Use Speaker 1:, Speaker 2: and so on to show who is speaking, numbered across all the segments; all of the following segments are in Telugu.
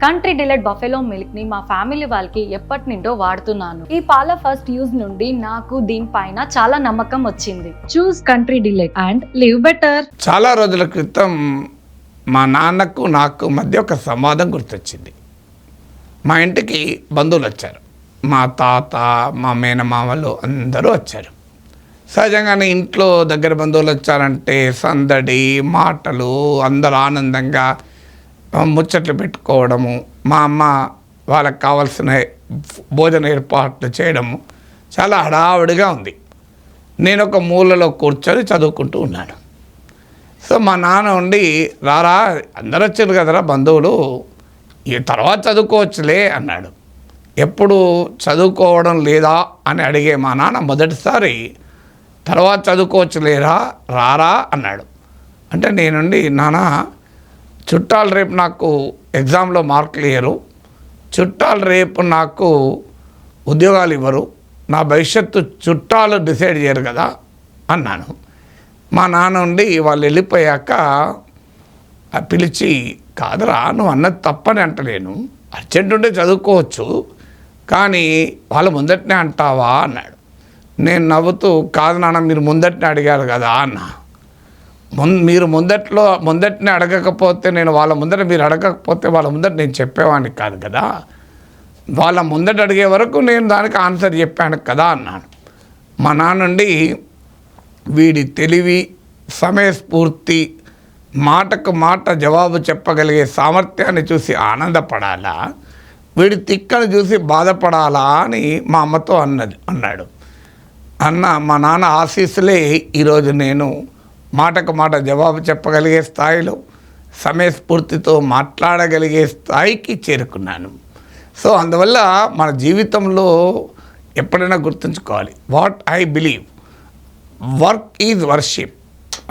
Speaker 1: కంట్రీ డిలైట్ బఫెలో మిల్క్ ని మా ఫ్యామిలీ వాళ్ళకి ఎప్పటి నుండో వాడుతున్నాను. ఈ పాల ఫస్ట్ యూజ్ నుండి నాకు దీనిపైన చాలా నమ్మకం వచ్చింది. Choose Country Delight and live better.
Speaker 2: చాలా రోజుల క్రితం మా నాన్నకు నాకు మధ్య ఒక సంవాదం గుర్తొచ్చింది. మా ఇంటికి బంధువులు వచ్చారు. మా తాత, మా మేనమామలు అందరూ వచ్చారు. సహజంగానే ఇంట్లో దగ్గర బంధువులు వచ్చారంటే సందడి, మాటలు, అందరూ ఆనందంగా ముచ్చట్లు పెట్టుకోవడము, మా అమ్మ వాళ్ళకి కావాల్సిన భోజన ఏర్పాట్లు చేయడము చాలా హడావుడిగా ఉంది. నేను ఒక మూలలో కూర్చొని చదువుకుంటూ ఉన్నాను. సో మా నాన్న ఉండి, రారా అందరూ వచ్చారు కదరా బంధువులు, ఈ తర్వాత చదువుకోవచ్చులే అన్నాడు. ఎప్పుడు చదువుకోవడం లేదా అని అడిగే మా నాన్న మొదటిసారి తర్వాత చదువుకోవచ్చులేరా రారా అన్నాడు. అంటే నేనుండి, నాన్న చుట్టాలు రేపు నాకు ఎగ్జామ్లో మార్కులు ఇవ్వరు, చుట్టాలు రేపు నాకు ఉద్యోగాలు ఇవ్వరు, నా భవిష్యత్తు చుట్టాలు డిసైడ్ చేయరు కదా అన్నాను. మా నాన్న ఉండి వాళ్ళు వెళ్ళిపోయాక పిలిచి, కాదురా నువ్వు అన్నది తప్పని అంటలేను, అర్జెంట్ ఉంటే చదువుకోవచ్చు, కానీ వాళ్ళ ముందటనే అంటావా అన్నాడు. నేను నవ్వుతూ, కాదు నాన్న మీరు ముందటనే అడిగారు కదా అన్నా. మీరు ముందటనే అడగకపోతే నేను వాళ్ళ ముందట, మీరు అడగకపోతే వాళ్ళ ముందట నేను చెప్పేవాడిని కాదు కదా, వాళ్ళ ముందట అడిగే వరకు నేను దానికి ఆన్సర్ చెప్పాను కదా అన్నాను. మా నాన్నండి వీడి తెలివి, సమయస్ఫూర్తి, మాటకు మాట జవాబు చెప్పగలిగే సామర్థ్యాన్ని చూసి ఆనందపడాలా, వీడి తిక్కను చూసి బాధపడాలా అని మా అమ్మతో అన్నాడు. మా నాన్న ఆశీస్సులే ఈరోజు నేను మాటకు మాట జవాబు చెప్పగలిగే స్థాయిలో, సమయస్ఫూర్తితో మాట్లాడగలిగే స్థాయికి చేరుకున్నాను. సో అందువల్ల మన జీవితంలో ఎప్పుడైనా గుర్తుంచుకోవాలి, what I believe, work is worship.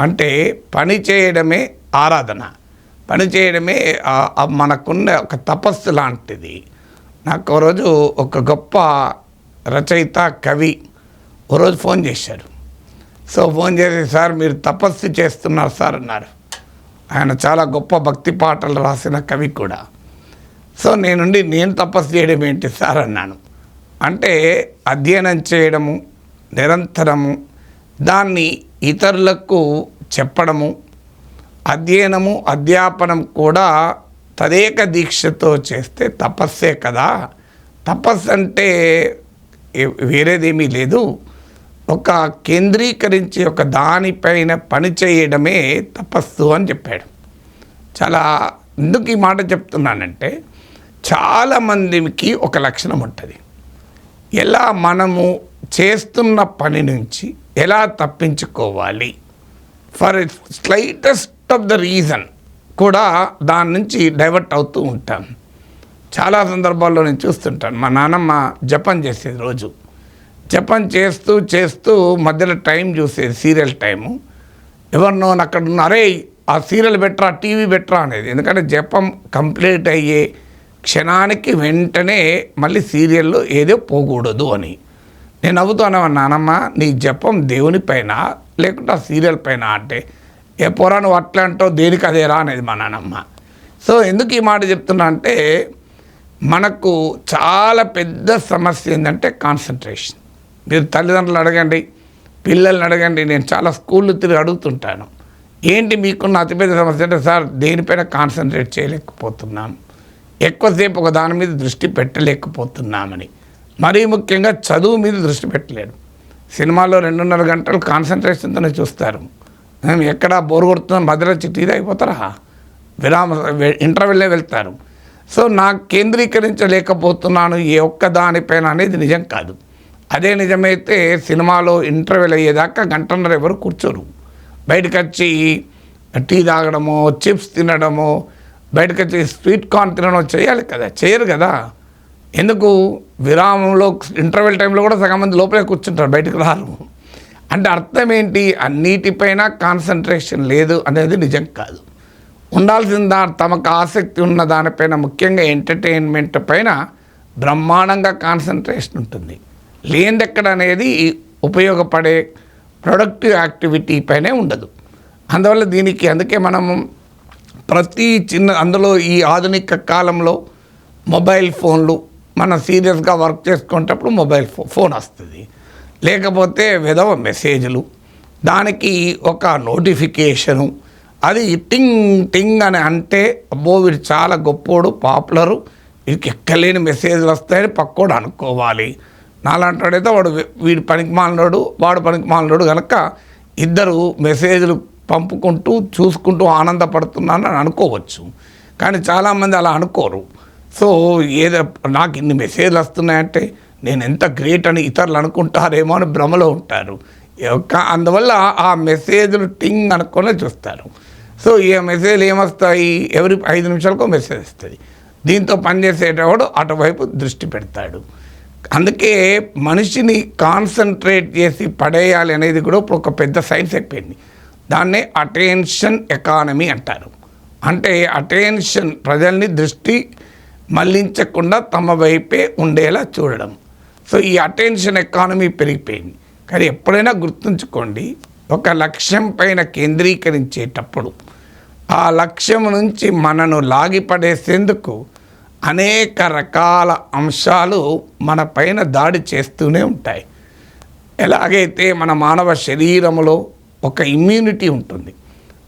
Speaker 2: అంటే పని చేయడమే ఆరాధన, పని చేయడమే మనకున్న ఒక తపస్సు లాంటిది. నాకు ఒకరోజు ఒక గొప్ప రచయిత, కవి ఒకరోజు ఫోన్ చేశారు. సో ఫోన్ చేసి, సార్ మీరు తపస్సు చేస్తున్నారు సార్ అన్నారు. ఆయన చాలా గొప్ప భక్తి పాటలు రాసిన కవి కూడా. సో నేను తపస్సు చేయడం ఏంటి సార్ అన్నాను. అంటే అధ్యయనం చేయడము, నిరంతరము దాన్ని ఇతరులకు చెప్పడము, అధ్యయనము అధ్యాపనం కూడా తదేక దీక్షతో చేస్తే తపస్సే కదా. తపస్సు అంటే వేరేదేమీ లేదు, ఒక కేంద్రీకరించి ఒక దానిపైన పని చేయడమే తపస్సు అని చెప్పాడు. చాలా ఎందుకు ఈ మాట చెప్తున్నానంటే, చాలామందికి ఒక లక్షణం ఉంటుంది, ఎలా మనము చేస్తున్న పని నుంచి ఎలా తప్పించుకోవాలి, for slightest of the reason కూడా దాని నుంచి డైవర్ట్ అవుతూ ఉంటాను. చాలా సందర్భాల్లో నేను చూస్తుంటాను. మా నాన్నమ్మ జపం చేసేది, రోజు జపం చేస్తూ మధ్యలో టైం చూసేది, సీరియల్ టైము. ఎవరినో అక్కడ ఉన్న, అరే ఆ సీరియల్ బెటరా, టీవీ బెటరా అనేది. ఎందుకంటే జపం కంప్లీట్ అయ్యే క్షణానికి వెంటనే మళ్ళీ సీరియల్లో ఏదో పోకూడదు అని. నేను నవ్వుతాను, నానమ్మ నీ జపం దేవుని పైన లేకుంటే ఆ సీరియల్ పైన అంటే, ఏ పోరా నువ్వు అట్లా అంటావు, దేనికి అదేరా అనేది మా నానమ్మ. సో ఎందుకు ఈ మాట చెప్తున్నా అంటే, మనకు చాలా పెద్ద సమస్య ఏంటంటే కాన్సన్ట్రేషన్. మీరు తల్లిదండ్రులు అడగండి, పిల్లల్ని అడగండి, నేను చాలా స్కూళ్ళు తిరిగి అడుగుతుంటాను, ఏంటి మీకున్న అతిపెద్ద సమస్య అంటే, సార్ దేనిపైన కాన్సన్ట్రేట్ చేయలేకపోతున్నాం, ఎక్కువసేపు ఒక దాని మీద దృష్టి పెట్టలేకపోతున్నామని. మరీ ముఖ్యంగా చదువు మీద దృష్టి పెట్టలేడు. సినిమాలో 2.5 గంటలు కాన్సన్ట్రేషన్తోనే చూస్తారు. ఎక్కడ బోర్ కొడుతుందని మధ్యలో చిట్టీది అయిపోతారా, ఇంటర్వెల్లే వెళ్తారు. సో నాకు కేంద్రీకరించలేకపోతున్నాను ఏ ఒక్క దానిపైన అనేది నిజం కాదు. అదే నిజమైతే సినిమాలో ఇంటర్వెల్ అయ్యేదాకా 1.5 గంటలు ఎవరు కూర్చోరు. బయటకు వచ్చి టీ తాగడమో, చిప్స్ తినడమో, బయటకు వచ్చి స్వీట్ కార్న్ తినడం చేయాలి కదా, చేయరు కదా. ఎందుకు, విరామంలో ఇంటర్వెల్ టైంలో కూడా సగం మంది లోపలే కూర్చుంటారు, బయటకు రారు. అంటే అర్థం ఏంటి, అన్నిటిపైన కాన్సన్ట్రేషన్ లేదు అనేది నిజం కాదు. ఉండాల్సిన తమకు ఆసక్తి ఉన్న దానిపైన, ముఖ్యంగా ఎంటర్టైన్మెంట్ పైన బ్రహ్మాండంగా కాన్సన్ట్రేషన్ ఉంటుంది. లేనిదెక్కడ అనేది ఉపయోగపడే ప్రొడక్టివ్ యాక్టివిటీ పైనే ఉండదు. అందువల్ల అందుకే మనము ప్రతి అందులో ఈ ఆధునిక కాలంలో మొబైల్ ఫోన్లు మనం సీరియస్గా వర్క్ చేసుకునేటప్పుడు మొబైల్ ఫోన్ వస్తుంది, లేకపోతే విధవ మెసేజ్లు, దానికి ఒక నోటిఫికేషను, అది టింగ్ టింగ్ అని అంటే అబ్బో వీడు చాలా గొప్పోడు పాపులరు, వీడికి ఎక్కలేని మెసేజ్లు వస్తాయని పక్కోడు అనుకోవాలి. నాలంటాడైతే వీడు పనికి మాలినోడు వాడు పనికి మాలినోడు కనుక ఇద్దరు మెసేజ్లు పంపుకుంటూ చూసుకుంటూ ఆనందపడుతున్నానని అనుకోవచ్చు. కానీ చాలామంది అలా అనుకోరు. సో నాకు ఇన్ని మెసేజ్లు వస్తున్నాయంటే నేను ఎంత గ్రేట్ అని ఇతరులు అనుకుంటారేమో అని భ్రమలో ఉంటారు. అందువల్ల ఆ మెసేజ్లు టింగ్ అనుకునే చూస్తారు. సో ఈ మెసేజ్లు ఏమొస్తాయి, ఎవరి 5 నిమిషాలకో మెసేజ్ వస్తుంది. దీంతో పనిచేసేటవాడు అటువైపు దృష్టి పెడతాడు. అందుకే మనిషిని కాన్సన్ట్రేట్ చేసి పడేయాలి అనేది కూడా ఇప్పుడు ఒక పెద్ద సైన్స్ అయిపోయింది. దాన్నే అటెన్షన్ ఎకానమీ అంటారు. అంటే అటెన్షన్, ప్రజల్ని దృష్టి మళ్లించకుండా తమ వైపే ఉండేలా చూడడం. సో ఈ అటెన్షన్ ఎకానమీ పెరిగిపోయింది. కానీ ఎప్పుడైనా గుర్తుంచుకోండి, ఒక లక్ష్యం పైన కేంద్రీకరించేటప్పుడు ఆ లక్ష్యం నుంచి మనను లాగిపడేసేందుకు అనేక రకాల అంశాలు మన పైన దాడి చేస్తూనే ఉంటాయి. ఎలాగైతే మన మానవ శరీరంలో ఒక ఇమ్యూనిటీ ఉంటుంది,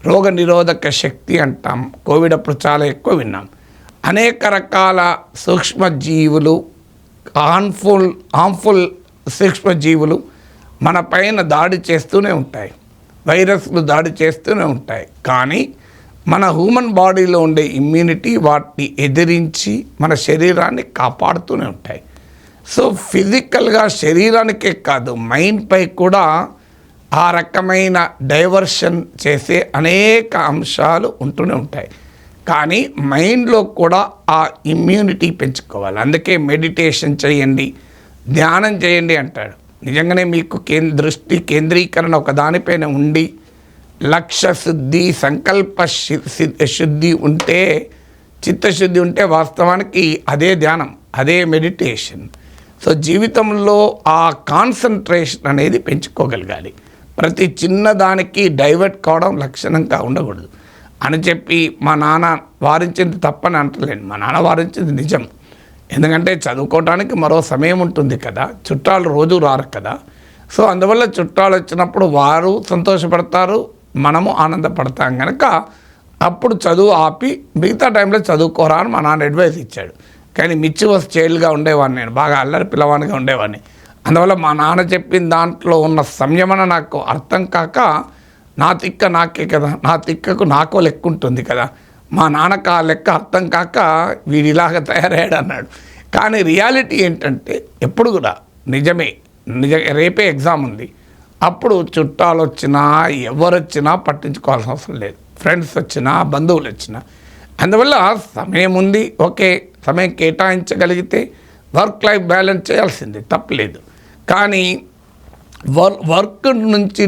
Speaker 2: రోగ నిరోధక శక్తి అంటాం, కోవిడ్ అప్పుడు చాలా ఎక్కువ విన్నాం. అనేక రకాల సూక్ష్మజీవులు, హార్మ్ఫుల్ సూక్ష్మజీవులు మన పైన దాడి చేస్తూనే ఉంటాయి, వైరస్లు దాడి చేస్తూనే ఉంటాయి. కానీ మన హ్యూమన్ బాడీలో ఉండే ఇమ్యూనిటీ వాటిని ఎదిరించి మన శరీరాన్ని కాపాడుతూనే ఉంటాయి. సో ఫిజికల్గా శరీరానికే కాదు, మైండ్పై కూడా ఆ రకమైన డైవర్షన్ చేసే అనేక అంశాలు ఉంటూనే ఉంటాయి. కానీ మైండ్లో కూడా ఆ ఇమ్యూనిటీ పెంచుకోవాలి. అందుకే మెడిటేషన్ చేయండి, ధ్యానం చేయండి అంటాడు. నిజంగానే మీకు దృష్టి కేంద్రీకరణ ఒక దానిపైన ఉండి లక్ష్య శుద్ధి, సంకల్ప శుద్ధి ఉంటే, చిత్తశుద్ధి ఉంటే వాస్తవానికి అదే ధ్యానం, అదే మెడిటేషన్. సో జీవితంలో ఆ కాన్సన్ట్రేషన్ అనేది పెంచుకోగలగాలి. ప్రతి చిన్నదానికి డైవర్ట్ కావడం లక్షణంగా ఉండకూడదు అని చెప్పి మా నాన్న వారించింది తప్పని అంటలేను. మా నాన్న వారించింది నిజం. ఎందుకంటే చదువుకోవడానికి మరో సమయం ఉంటుంది కదా, చుట్టాలు రోజు రారు కదా. సో అందువల్ల చుట్టాలు వచ్చినప్పుడు వారు సంతోషపడతారు, మనము ఆనందపడతాం కనుక అప్పుడు చదువు ఆపి మిగతా టైంలో చదువుకోరా అని మా నాన్న అడ్వైస్ ఇచ్చాడు. కానీ మిచ్చి చైల్డ్గా ఉండేవాడిని, నేను బాగా అల్లరి పిల్లవాడిగా ఉండేవాడిని. అందువల్ల మా నాన్న చెప్పిన దాంట్లో ఉన్న సంయమన నాకు అర్థం కాక, నా తిక్క నాకే కదా, నా తిక్కకు నాకో లెక్క ఉంటుంది కదా, మా నాన్నకు ఆ లెక్క అర్థం కాక వీడిలాగా తయారయ్యాడు అన్నాడు. కానీ రియాలిటీ ఏంటంటే ఎప్పుడు కూడా రేపే ఎగ్జామ్ ఉంది, అప్పుడు చుట్టాలు వచ్చినా ఎవరు వచ్చినా పట్టించుకోవాల్సిన అవసరం లేదు, ఫ్రెండ్స్ వచ్చినా బంధువులు వచ్చినా. అందువల్ల సమయం ఉంది, ఓకే, సమయం కేటాయించగలిగితే వర్క్ లైఫ్ బ్యాలెన్స్ చేయాల్సిందే, తప్పలేదు. కానీ వర్క్ నుంచి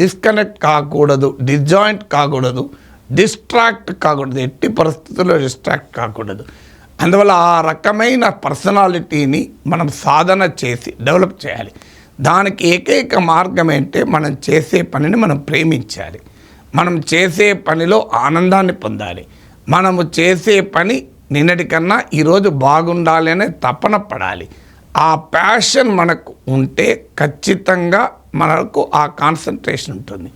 Speaker 2: డిస్కనెక్ట్ కాకూడదు, డిస్జాయింట్ కాకూడదు, డిస్ట్రాక్ట్ కాకూడదు, ఎట్టి పరిస్థితుల్లో డిస్ట్రాక్ట్ కాకూడదు. అందువల్ల ఆ రకమైన పర్సనాలిటీని మనం సాధన చేసి డెవలప్ చేయాలి. దానికి ఏకైక మార్గం ఏంటంటే మనం చేసే పనిని మనం ప్రేమించాలి, మనం చేసే పనిలో ఆనందాన్ని పొందాలి, మనము చేసే పని నిన్నటికన్నా ఈరోజు బాగుండాలి అనే తపన పడాలి. ఆ ప్యాషన్ మనకు ఉంటే ఖచ్చితంగా మనకు ఆ కాన్సన్ట్రేషన్ ఉంటుంది.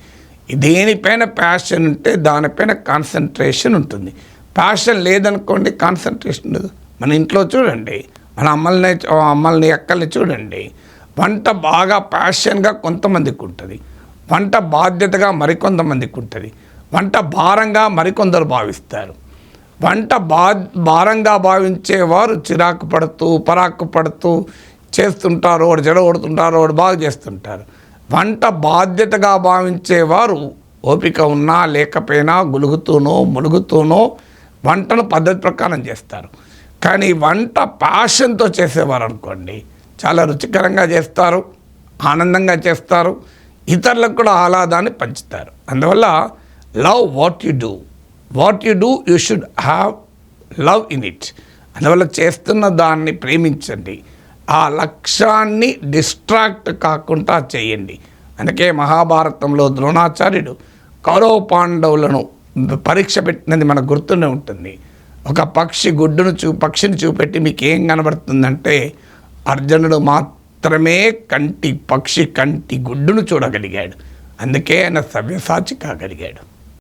Speaker 2: దేనిపైన ప్యాషన్ ఉంటే దానిపైన కాన్సన్ట్రేషన్ ఉంటుంది. ప్యాషన్ లేదనుకోండి, కాన్సన్ట్రేషన్ ఉండదు. మన ఇంట్లో చూడండి, మన అమ్మల్ని అక్కల్ని చూడండి, వంట బాగా ప్యాషన్గా కొంతమందికి ఉంటుంది, వంట బాధ్యతగా మరికొంతమందికి ఉంటుంది, వంట భారంగా మరికొందరు భావిస్తారు. వంట భారంగా భావించేవారు చిరాకు పడుతూ పరాకు పడుతూ చేస్తుంటారు, వాడు చెడగొడుతుంటారు, వాడు బాగా చేస్తుంటారు. వంట బాధ్యతగా భావించేవారు ఓపిక ఉన్నా లేకపోయినా గులుగుతూనో ములుగుతూనో వంటను పద్ధతి ప్రకారం చేస్తారు. కానీ వంట ప్యాషన్తో చేసేవారు అనుకోండి, చాలా రుచికరంగా చేస్తారు, ఆనందంగా చేస్తారు, ఇతరులకు కూడా ఆహ్లాదాన్ని పంచుతారు. అందువల్ల love what you do you should have love in it. అందువల్ల చేస్తున్న దాన్ని ప్రేమించండి, ఆ లక్ష్యాన్ని డిస్ట్రాక్ట్ కాకుండా చేయండి. అందుకే మహాభారతంలో ద్రోణాచార్యుడు కౌరవ పాండవులను పరీక్ష పెట్టినది మనకు గుర్తునే ఉంటుంది. ఒక పక్షిని చూపెట్టి మీకు ఏం కనబడుతుందంటే అర్జునుడు మాత్రమే పక్షి కంటి గుడ్డును చూడగలిగాడు. అందుకే ఆయన సవ్యసాచి కాగలిగాడు.